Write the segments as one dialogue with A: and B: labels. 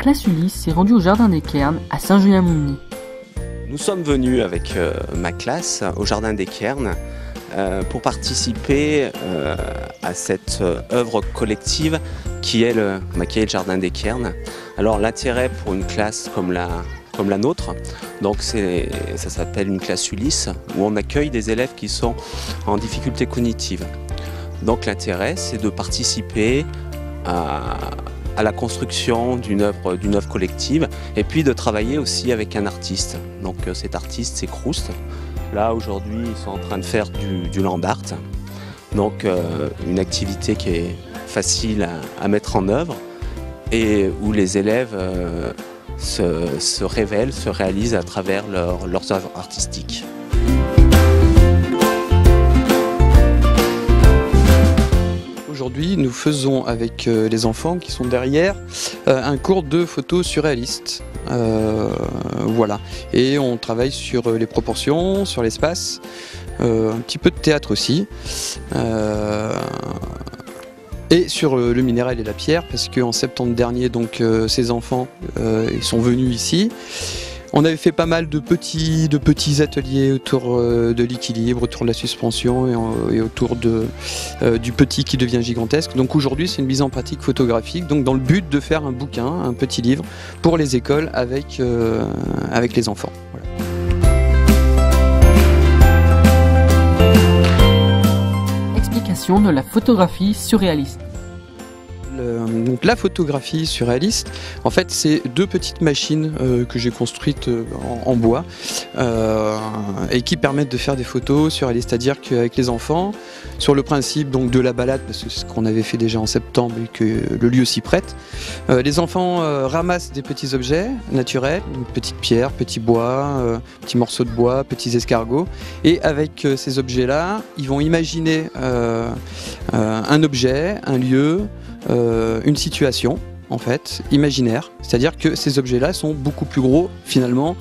A: classe Ulysse s'est rendue au Jardin des Cairns à Saint-Julien-Montminy.
B: Nous sommes venus avec ma classe au Jardin des Cairns pour participer à cette œuvre collective qui est le Jardin des Cairns. Alors l'intérêt pour une classe comme la nôtre, donc ça s'appelle une classe Ulysse, où on accueille des élèves qui sont en difficulté cognitive. Donc l'intérêt, c'est de participer à la construction d'une œuvre collective et puis de travailler aussi avec un artiste. Donc cet artiste, c'est Croust. Là aujourd'hui, ils sont en train de faire du land art, donc une activité qui est facile à mettre en œuvre et où les élèves se révèlent, se réalisent à travers leurs œuvres artistiques.
C: Aujourd'hui, nous faisons avec les enfants qui sont derrière un cours de photo surréaliste. Voilà. Et on travaille sur les proportions, sur l'espace, un petit peu de théâtre aussi. Et sur le minéral et la pierre, parce qu'en septembre dernier, donc, ces enfants ils sont venus ici. On avait fait pas mal de petits ateliers autour de l'équilibre, autour de la suspension et autour du petit qui devient gigantesque. Donc aujourd'hui, c'est une mise en pratique photographique, donc dans le but de faire un bouquin, un petit livre pour les écoles avec les enfants. Voilà.
A: Explication de la photographie surréaliste.
C: Donc la photographie surréaliste, en fait, c'est deux petites machines que j'ai construites en bois et qui permettent de faire des photos surréalistes, c'est-à-dire qu'avec les enfants, sur le principe donc de la balade, parce que c'est ce qu'on avait fait déjà en septembre et que le lieu s'y prête, les enfants ramassent des petits objets naturels, donc petites pierres, petits bois, petits morceaux de bois, petits escargots, et avec ces objets-là, ils vont imaginer un objet, un lieu, une situation en fait imaginaire, c'est-à-dire que ces objets-là sont beaucoup plus gros finalement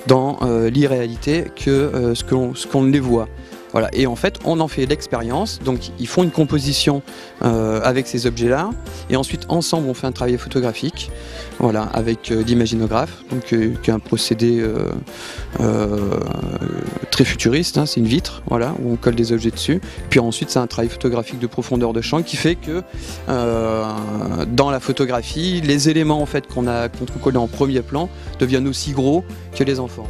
C: dans l'irréalité que ce qu'on les voit. Voilà. Et en fait, on en fait l'expérience. Donc, ils font une composition avec ces objets-là, et ensuite, ensemble, on fait un travail photographique, voilà, avec l'imaginographe, donc qui est un procédé très futuriste. Hein, c'est une vitre, voilà, où on colle des objets dessus. Puis ensuite, c'est un travail photographique de profondeur de champ qui fait que dans la photographie, les éléments en fait qu'on a collés en premier plan deviennent aussi gros que les enfants.